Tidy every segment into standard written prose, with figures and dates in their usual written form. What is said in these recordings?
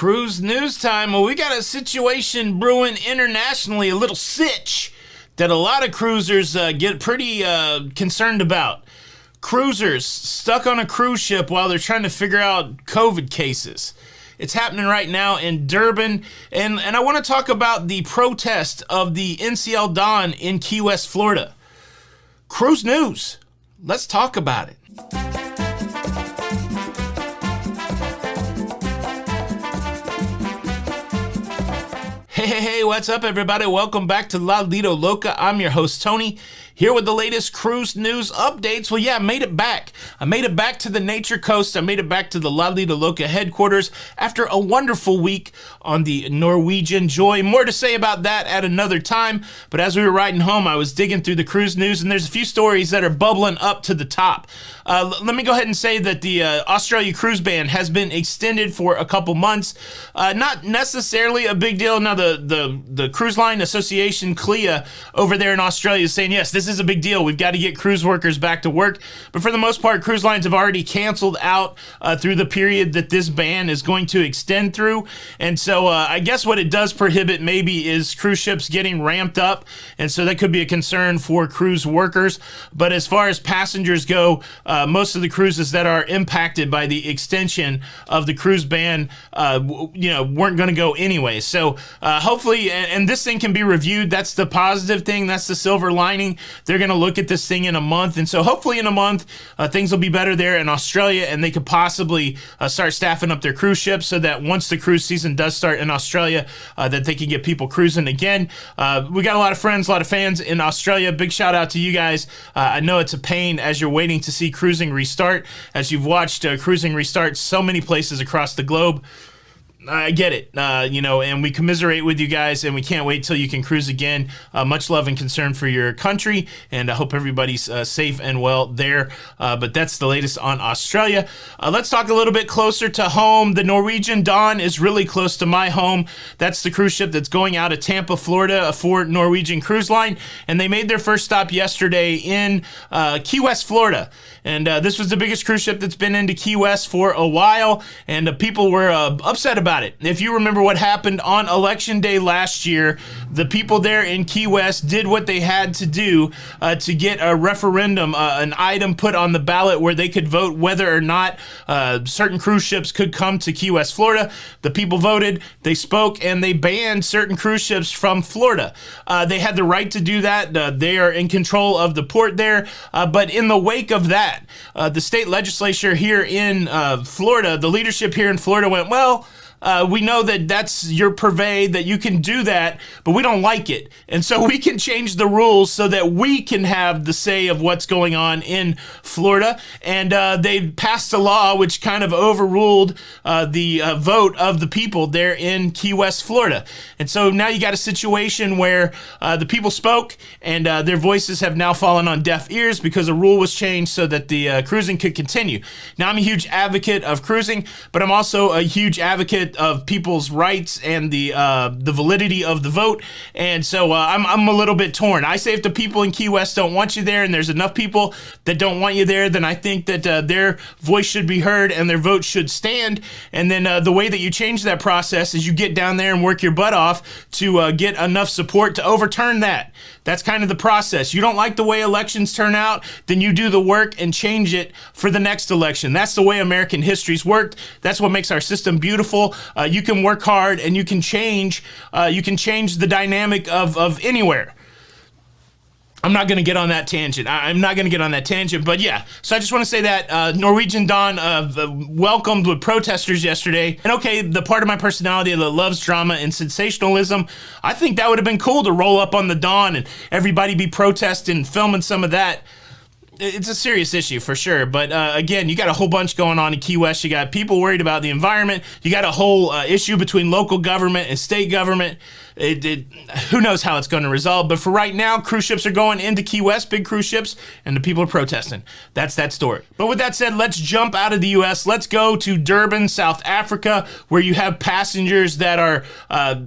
Cruise news time. Well, we got a situation brewing internationally, a little sitch that a lot of cruisers get pretty concerned about. Cruisers stuck on a cruise ship while they're trying to figure out COVID cases. It's happening right now in Durban, and I want to talk about the protest of the NCL Dawn in Key West, Florida. Cruise news. Let's talk about it. Hey, what's up, everybody? Welcome back to Lido, Loca. I'm your host, Tony, here with the latest cruise news updates. Well, yeah, I made it back. I made it back to the Nature Coast. I made it back to the Lido Loca headquarters after a wonderful week on the Norwegian Joy. More to say about that at another time, but as we were riding home, I was digging through the cruise news, and there's a few stories that are bubbling up to the top. Let me go ahead and say that the Australia cruise ban has been extended for a couple months. Not necessarily a big deal. Now, the Cruise Line Association, CLIA, over there in Australia is saying, yes, this is a big deal. We've got to get cruise workers back to work. But for the most part, cruise lines have already canceled out through the period that this ban is going to extend through. And so I guess what it does prohibit maybe is cruise ships getting ramped up. And so that could be a concern for cruise workers. But as far as passengers go, most of the cruises that are impacted by the extension of the cruise ban, weren't going to go anyway. So hopefully, and this thing can be reviewed. That's the positive thing. That's the silver lining. They're going to look at this thing in a month. And so hopefully in a month, things will be better there in Australia, and they could possibly start staffing up their cruise ships so that once the cruise season does start in Australia, that they can get people cruising again. We got a lot of friends, a lot of fans in Australia. Big shout out to you guys. I know it's a pain as you're waiting to see cruising restart, as you've watched cruising restart so many places across the globe. I get it, and we commiserate with you guys, and we can't wait till you can cruise again. Much love and concern for your country, and I hope everybody's safe and well there. But that's the latest on Australia. Let's talk a little bit closer to home. The Norwegian Dawn is really close to my home. That's the cruise ship that's going out of Tampa, Florida for Norwegian Cruise Line, and they made their first stop yesterday in Key West, Florida. And this was the biggest cruise ship that's been into Key West for a while, and people were upset about it. If you remember what happened on Election Day last year, the people there in Key West did what they had to do to get a referendum, an item put on the ballot where they could vote whether or not certain cruise ships could come to Key West, Florida. The people voted, they spoke, and they banned certain cruise ships from Florida. They had the right to do that. They are in control of the port there. But in the wake of that, the state legislature here in Florida, the leadership here in Florida went, well, we know that that's your purvey, that you can do that, but we don't like it. And so we can change the rules so that we can have the say of what's going on in Florida. And they passed a law which kind of overruled the vote of the people there in Key West, Florida. And so now you got a situation where the people spoke, and their voices have now fallen on deaf ears because a rule was changed so that the cruising could continue. Now, I'm a huge advocate of cruising, but I'm also a huge advocate of people's rights and the validity of the vote. And so I'm a little bit torn. I say if the people in Key West don't want you there, and there's enough people that don't want you there, then I think that their voice should be heard and their vote should stand. And then the way that you change that process is you get down there and work your butt off to get enough support to overturn that. That's kind of the process. You don't like the way elections turn out, then you do the work and change it for the next election. That's the way American history's worked. That's what makes our system beautiful. You can work hard, and you can change the dynamic of anywhere. I'm not going to get on that tangent. I'm not going to get on that tangent, but yeah. So I just want to say that Norwegian Dawn welcomed with protesters yesterday. And okay, the part of my personality that loves drama and sensationalism, I think that would have been cool to roll up on the Dawn and everybody be protesting, filming some of that. It's a serious issue for sure, but again, you got a whole bunch going on in Key West. You got people worried about the environment. You got a whole issue between local government and state government. Who knows how it's going to resolve, but for right now, cruise ships are going into Key West, big cruise ships, and the people are protesting. That's that story. But with that said, let's jump out of the U.S. Let's go to Durban, South Africa, where you have passengers that are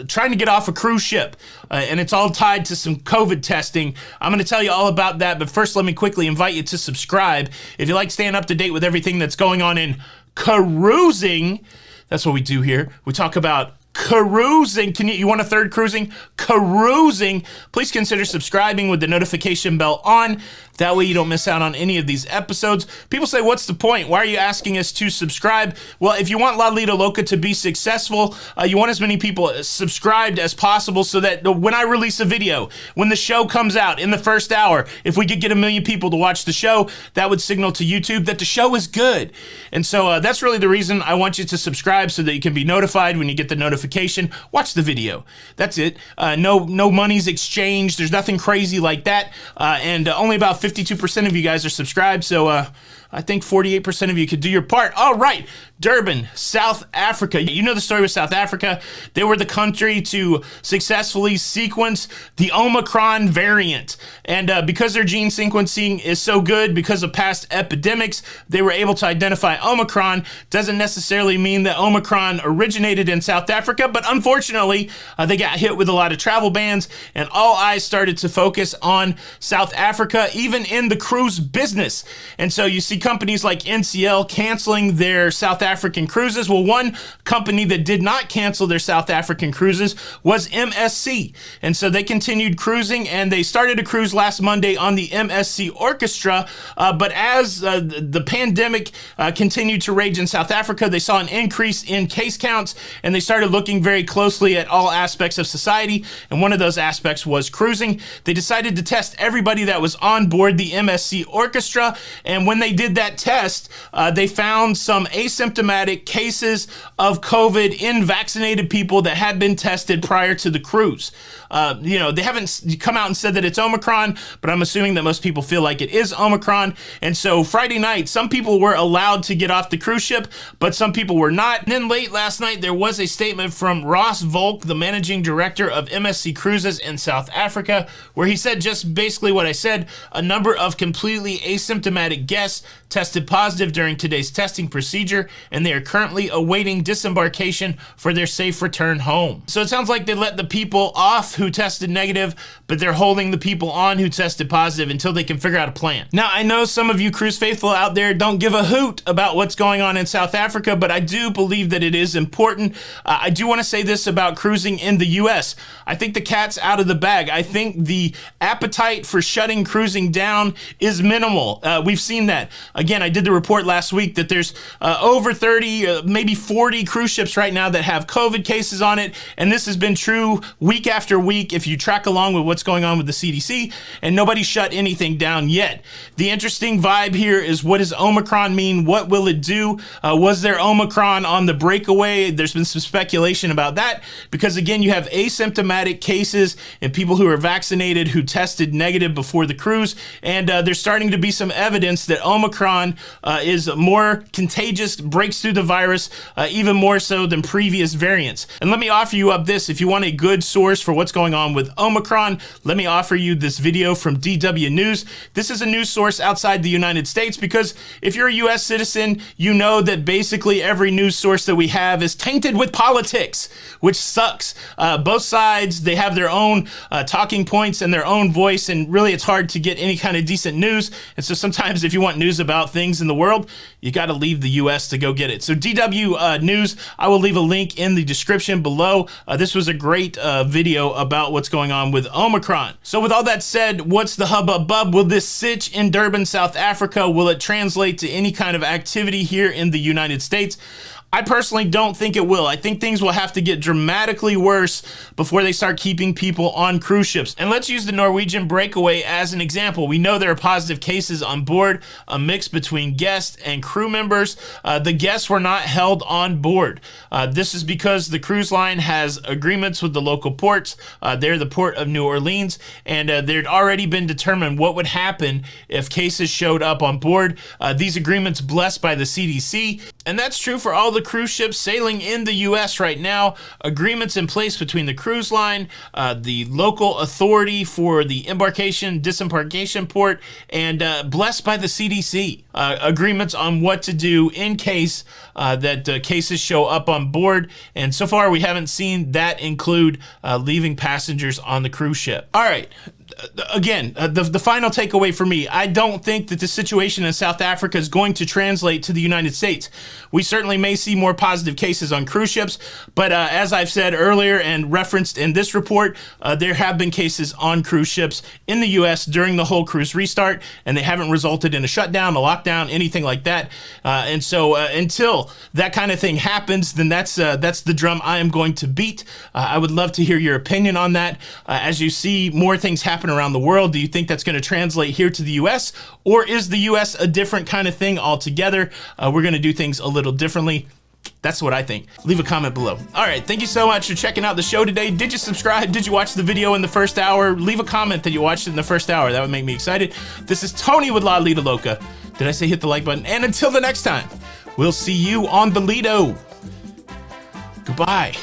trying to get off a cruise ship, and it's all tied to some COVID testing. I'm going to tell you all about that, but first, let me quickly invite you to subscribe. If you like staying up to date with everything that's going on in cruising, That's what we do here. We talk about carousing. You want a third cruising? Carousing. Please consider subscribing with the notification bell on. That way you don't miss out on any of these episodes. People say, what's the point? Why are you asking us to subscribe? Well, if you want La Lido Loca to be successful, you want as many people subscribed as possible so that when I release a video, when the show comes out in the first hour, if we could get 1 million people to watch the show, that would signal to YouTube that the show is good. And so that's really the reason I want you to subscribe, so that you can be notified when you get the notification. Watch the video. That's it. No money's exchanged. There's nothing crazy like that. And only about 52% of you guys are subscribed, so I think 48% of you could do your part. All right, Durban, South Africa. You know the story with South Africa. They were the country to successfully sequence the Omicron variant. And because their gene sequencing is so good, because of past epidemics, they were able to identify Omicron. Doesn't necessarily mean that Omicron originated in South Africa, but unfortunately, they got hit with a lot of travel bans, and all eyes started to focus on South Africa, even in the cruise business. And so you see companies like NCL canceling their South African cruises. Well, one company that did not cancel their South African cruises was MSC. And so they continued cruising, and they started a cruise last Monday on the MSC Orchestra. But as the pandemic continued to rage in South Africa, they saw an increase in case counts, and they started looking very closely at all aspects of society. And one of those aspects was cruising. They decided to test everybody that was on board the MSC Orchestra. And when they did that test, they found some asymptomatic cases of COVID in vaccinated people that had been tested prior to the cruise. They haven't come out and said that it's Omicron, but I'm assuming that most people feel like it is Omicron. And so Friday night, some people were allowed to get off the cruise ship, but some people were not. And then late last night, there was a statement from Ross Volk, the managing director of MSC Cruises in South Africa, where he said just basically what I said. A number of completely asymptomatic guests tested positive during today's testing procedure, and they are currently awaiting disembarkation for their safe return home. So it sounds like they let the people off who tested negative, but they're holding the people on who tested positive until they can figure out a plan. Now, I know some of you cruise faithful out there don't give a hoot about what's going on in South Africa, but I do believe that it is important. I do want to say this about cruising in the U.S. I think the cat's out of the bag. I think the appetite for shutting cruising down is minimal. We've seen that. Again, I did the report last week that there's over 30, maybe 40 cruise ships right now that have COVID cases on it, and this has been true week after week if you track along with what's going on with the CDC, and nobody shut anything down yet. The interesting vibe here is, what does Omicron mean? What will it do? Was there Omicron on the breakaway? There's been some speculation about that, because again, you have asymptomatic cases and people who are vaccinated who tested negative before the cruise, and there's starting to be some evidence that Omicron is more contagious, breaks through the virus even more so than previous variants. And let me offer you up this: if you want a good source for what's going on with Omicron, let me offer you this video from DW News. This is a news source outside the United States, because if you're a US citizen, you know that basically every news source that we have is tainted with politics, which sucks. Both sides, they have their own talking points and their own voice, and really it's hard to get any kind of decent news. And so sometimes if you want news about things in the world, you got to leave the US to go get it. So DW News, I will leave a link in the description below. This was a great video about what's going on with Omicron. So with all that said, what's the hubbubbub? Will this sitch in Durban, South Africa, will it translate to any kind of activity here in the United States? I personally don't think it will. I think things will have to get dramatically worse before they start keeping people on cruise ships. And let's use the Norwegian Breakaway as an example. We know there are positive cases on board, a mix between guests and crew members. The guests were not held on board. This is because the cruise line has agreements with the local ports. They're the Port of New Orleans, and there'd already been determined what would happen if cases showed up on board. These agreements blessed by the CDC, and that's true for all the cruise ships sailing in the U.S. right now. Agreements in place between the cruise line, the local authority for the embarkation, disembarkation port, and blessed by the CDC. Agreements on what to do in case that cases show up on board. And so far, we haven't seen that include leaving passengers on the cruise ship. All right. again, the final takeaway for me, I don't think that the situation in South Africa is going to translate to the United States. We certainly may see more positive cases on cruise ships, but as I've said earlier and referenced in this report, there have been cases on cruise ships in the U.S. during the whole cruise restart, and they haven't resulted in a shutdown, a lockdown, anything like that. And so until that kind of thing happens, then that's the drum I am going to beat. I would love to hear your opinion on that. As you see more things happen around the world, do you think that's going to translate here to the U.S., or is the U.S. a different kind of thing altogether? We're going to do things a little differently. That's what I think. Leave a comment below. All right, thank you so much for checking out the show today. Did you subscribe? Did you watch the video in the first hour? Leave a comment that you watched it in the first hour. That would make me excited. This is Tony with Lido Loca. Did I say hit the like button? And until the next time, we'll see you on the Lido. Goodbye.